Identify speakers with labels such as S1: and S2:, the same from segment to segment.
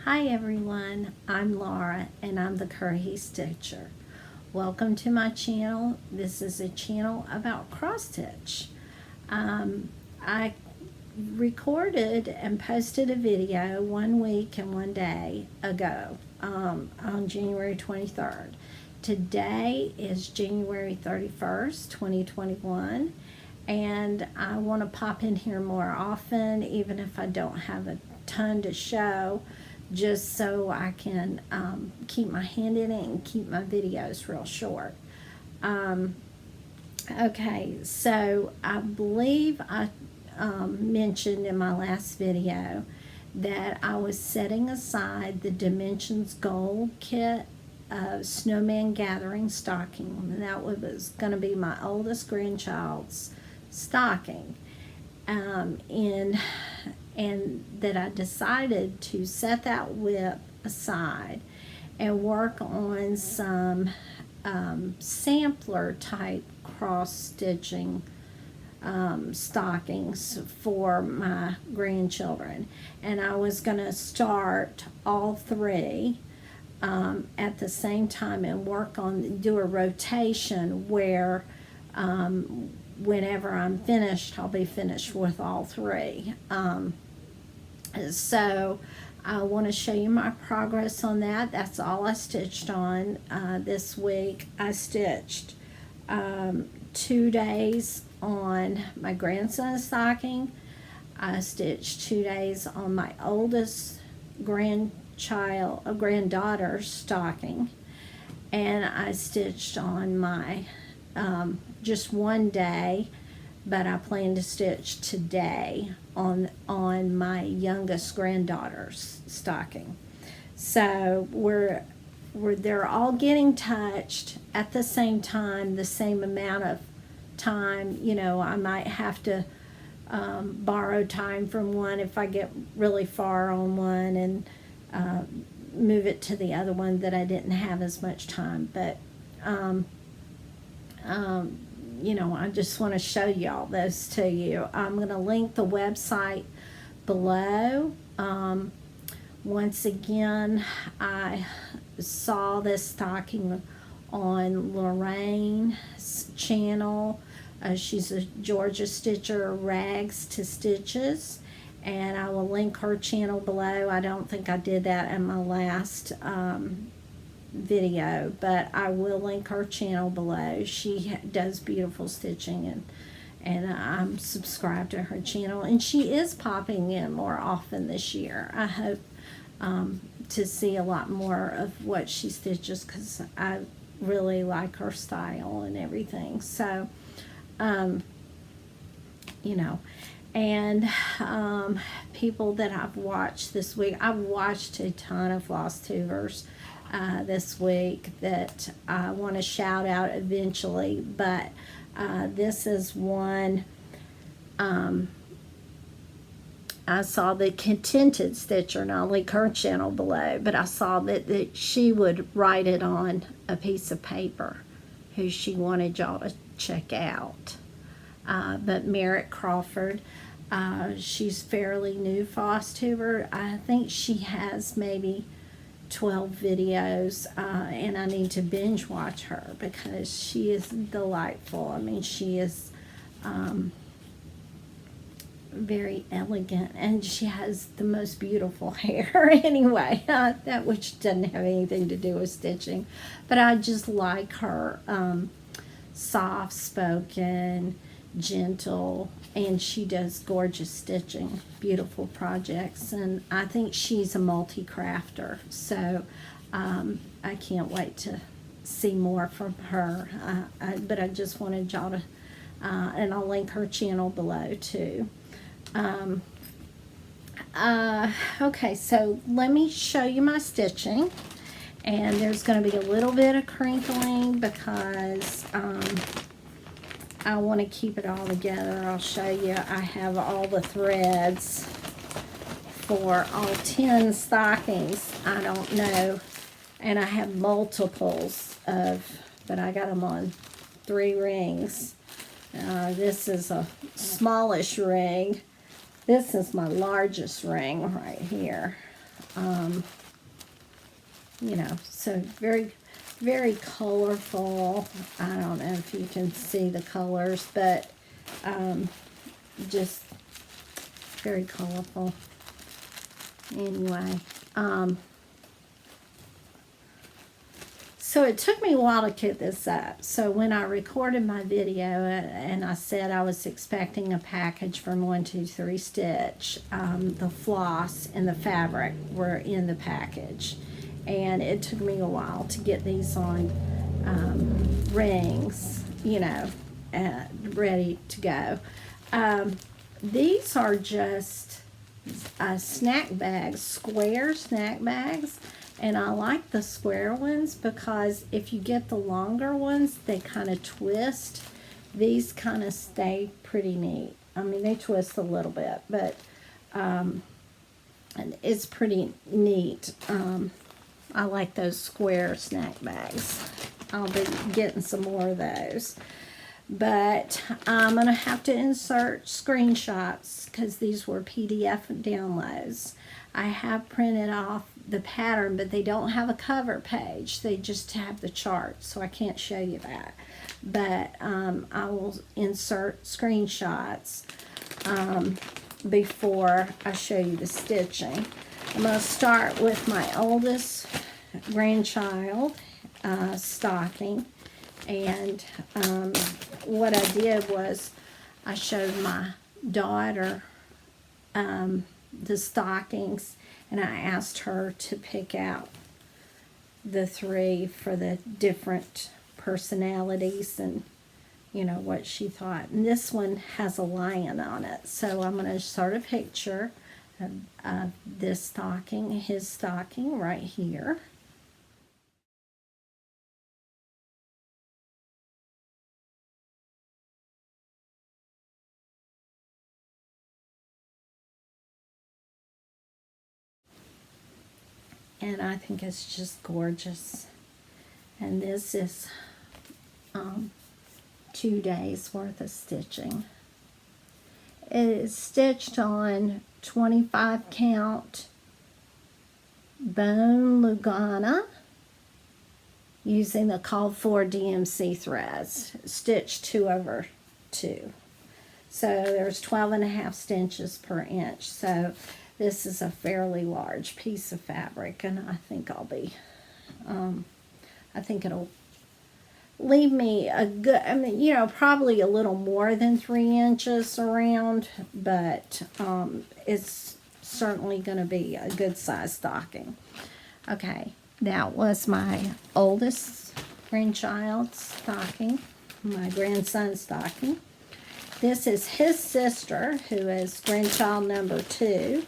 S1: Hi everyone, I'm Laura and I'm the Curry Stitcher. Welcome to my channel. This is a channel about cross stitch. I recorded and posted a video 1 week and 1 day ago on January 23rd. Today is January 31st, 2021, and I want to pop in here more often, even if I don't have a ton to show, just so I can keep my hand in it and keep my videos real short. Okay, so I believe I mentioned in my last video that I was setting aside the Dimensions Gold kit of Snowman Gathering stocking. And that was going to be my oldest grandchild's stocking. And that I decided to set that WIP aside and work on some sampler type cross stitching stockings for my grandchildren. And I was going to start all three at the same time and do a rotation where whenever I'm finished, I'll be finished with all three. So I want to show you my progress on that. That's all I stitched on this week. I stitched 2 days on my grandson's stocking. I stitched 2 days on my oldest granddaughter's stocking. And I stitched on my just 1 day, but I plan to stitch today on my youngest granddaughter's stocking. So they're all getting touched at the same time, the same amount of time. You know, I might have to borrow time from one if I get really far on one and move it to the other one that I didn't have as much time. But you know, I just want to show y'all those to you. I'm going to link the website below. Once again, I saw this stocking on Lorraine's channel. She's a Georgia Stitcher, Rags to Stitches, and I will link her channel below. I don't think I did that in my last video, but I will link her channel below. She does beautiful stitching, and I'm subscribed to her channel, and she is popping in more often this year. I hope to see a lot more of what she stitches, because I really like her style and everything. So you know, and people that I've watched this week, I've watched a ton of Flosstubers this week that I want to shout out eventually, but this is one. I saw the Contented Stitcher, and I'll link her channel below, but I saw that she would write it on a piece of paper who she wanted y'all to check out. But Merritt Crawford, she's fairly new Flosstuber. I think she has maybe 12 videos, and I need to binge watch her because she is delightful. I mean, she is very elegant, and she has the most beautiful hair anyway, that which doesn't have anything to do with stitching, but I just like her soft-spoken, gentle, and she does gorgeous stitching, beautiful projects, and I think she's a multi-crafter, so I can't wait to see more from her. But I just wanted y'all to, and I'll link her channel below too. Okay, so let me show you my stitching, and there's going to be a little bit of crinkling because I want to keep it all together. I'll show you. I have all the threads for all 10 stockings. I don't know, and I have multiples of, but I got them on 3 rings. This is a smallish ring. This is my largest ring right here. You know, so very, very colorful. I don't know if you can see the colors, but just very colorful. Anyway, so it took me a while to get this up. So when I recorded my video and I said I was expecting a package from 123 Stitch, the floss and the fabric were in the package. And it took me a while to get these on rings, you know, ready to go. These are just snack bags, square snack bags. And I like the square ones because if you get the longer ones, they kind of twist. These kind of stay pretty neat. I mean, they twist a little bit, but and it's pretty neat. I like those square snack bags. I'll be getting some more of those. But I'm going to have to insert screenshots because these were PDF downloads. I have printed off the pattern, but they don't have a cover page. They just have the chart, so I can't show you that. But I will insert screenshots before I show you the stitching. I'm going to start with my oldest grandchild stocking. And what I did was I showed my daughter the stockings, and I asked her to pick out the 3 for the different personalities and, you know, what she thought. And this one has a lion on it. So I'm going to start a picture of this stocking, his stocking right here. And I think it's just gorgeous. And this is 2 days worth of stitching. It is stitched on 25 count bone Lugana using the called for DMC threads, stitched 2/2. So there's 12.5 stitches per inch. So this is a fairly large piece of fabric, and I think I'll be, I think it'll leave me a good, I mean, you know, probably a little more than 3 inches around, but it's certainly going to be a good size stocking. Okay, that was my oldest grandchild's stocking, my grandson's stocking. This is his sister, who is grandchild number 2.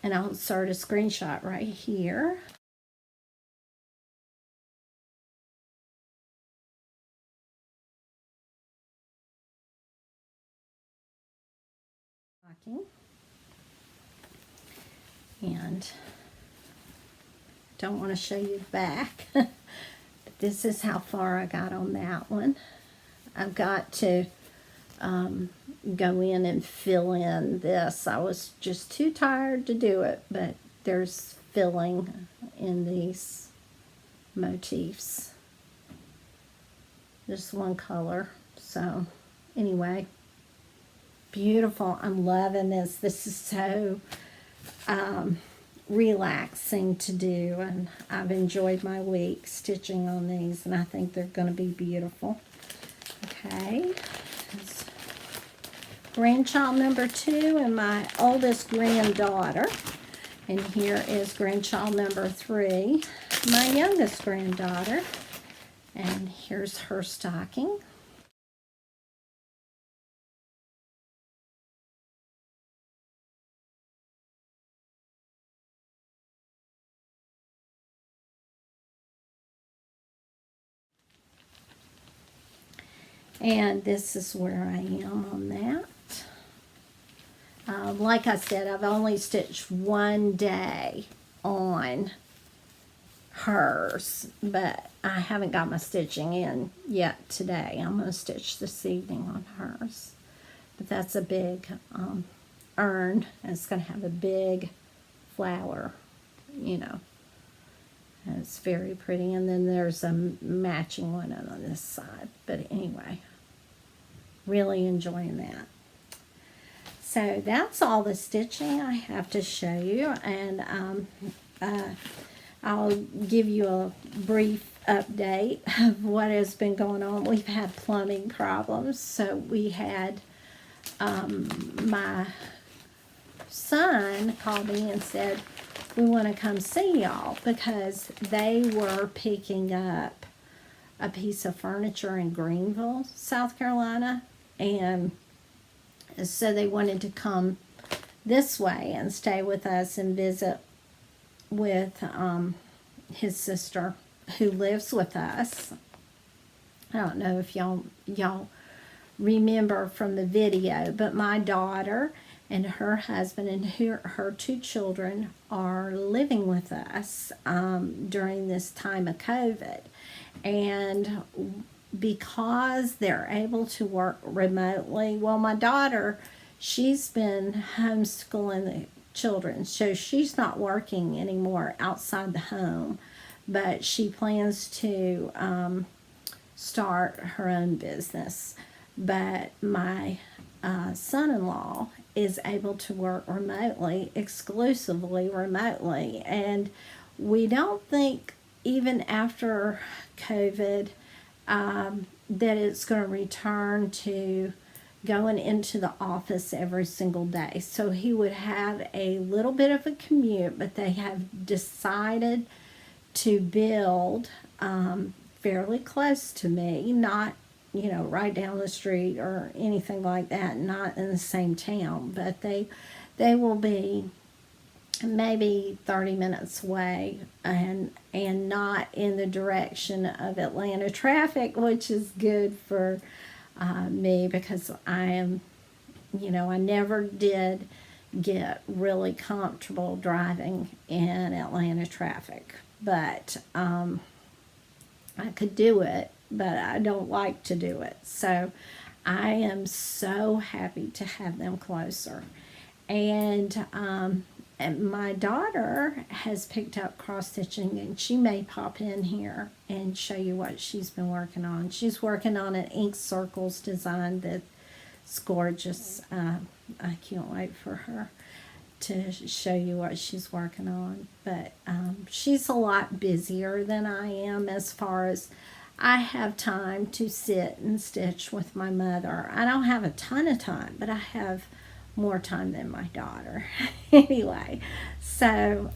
S1: And I'll insert a screenshot right here. And don't want to show you the back. But this is how far I got on that one. I've got to go in and fill in this. I was just too tired to do it, but there's filling in these motifs. Just one color. So anyway, beautiful. I'm loving this. This is so relaxing to do, and I've enjoyed my week stitching on these, and I think they're going to be beautiful. Okay, that's grandchild number 2 and my oldest granddaughter. And here is grandchild number 3, my youngest granddaughter. And here's her stocking. And this is where I am on that. Like I said, I've only stitched 1 day on hers, but I haven't got my stitching in yet today. I'm going to stitch this evening on hers. But that's a big urn, and it's going to have a big flower, you know. And it's very pretty. And then there's a matching one on this side. But anyway, really enjoying that. So that's all the stitching I have to show you. And I'll give you a brief update of what has been going on. We've had plumbing problems. So we had my son called me and said, we want to come see y'all, because they were picking up a piece of furniture in Greenville, South Carolina, and so they wanted to come this way and stay with us and visit with his sister who lives with us. I don't know if y'all remember from the video, but my daughter and her husband and her 2 children are living with us during this time of COVID. And because they're able to work remotely, well, my daughter, she's been homeschooling the children, so she's not working anymore outside the home, but she plans to start her own business. But my son-in-law is able to work remotely, exclusively remotely, and we don't think, even after COVID, that it's going to return to going into the office every single day. So he would have a little bit of a commute, but they have decided to build fairly close to me, not, you know, right down the street or anything like that, not in the same town, but they will be maybe 30 minutes away, and not in the direction of Atlanta traffic, which is good for me, because I am, you know, I never did get really comfortable driving in Atlanta traffic, but I could do it, but I don't like to do it. So I am so happy to have them closer. And my daughter has picked up cross stitching, and she may pop in here and show you what she's been working on. She's working on an ink circles design that's gorgeous. I can't wait for her to show you what she's working on. But she's a lot busier than I am, as far as I have time to sit and stitch with my mother. I don't have a ton of time, but I have more time than my daughter. Anyway, so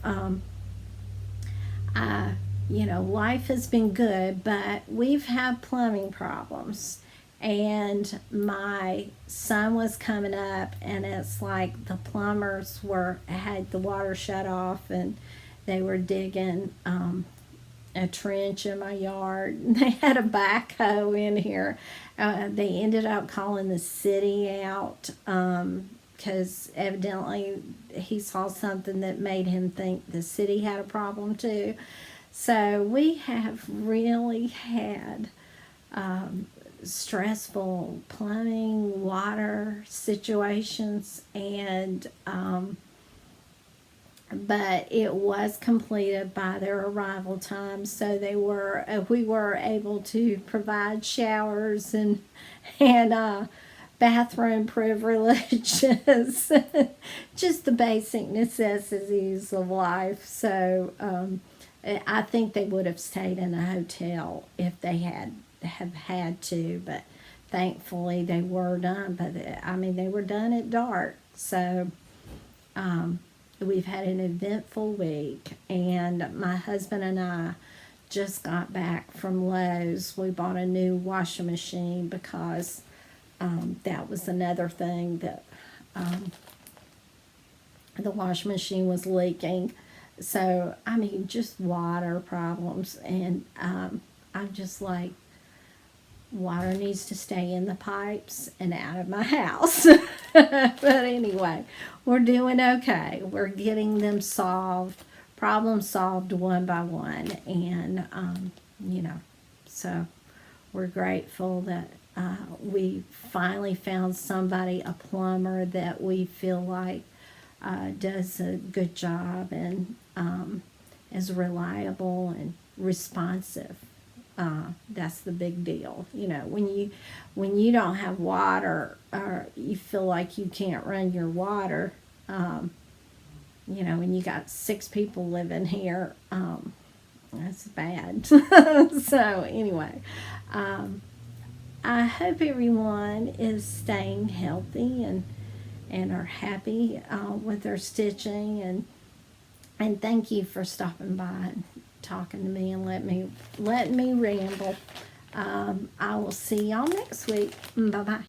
S1: you know, life has been good, but we've had plumbing problems, and my son was coming up, and it's like the plumbers had the water shut off, and they were digging a trench in my yard. They had a backhoe in here. They ended up calling the city out, because evidently he saw something that made him think the city had a problem too. So we have really had stressful plumbing, water situations, and but it was completed by their arrival time, so we were able to provide showers and bathroom privileges, just the basic necessities of life. So I think they would have stayed in a hotel if they have had to, but thankfully they were done. But I mean, they were done at dark. So we've had an eventful week, and my husband and I just got back from Lowe's. We bought a new washing machine because that was another thing that the washing machine was leaking. So, I mean, just water problems. And I'm just like, water needs to stay in the pipes and out of my house. But anyway, we're doing okay. We're getting them solved, problem solved one by one. And, you know, so we're grateful that we finally found somebody, a plumber, that we feel like does a good job and is reliable and responsive. That's the big deal. You know, when you don't have water or you feel like you can't run your water, you know, when you got 6 people living here, that's bad. So anyway, I hope everyone is staying healthy and are happy with their stitching, and thank you for stopping by and talking to me and let me ramble. I will see y'all next week. Bye bye.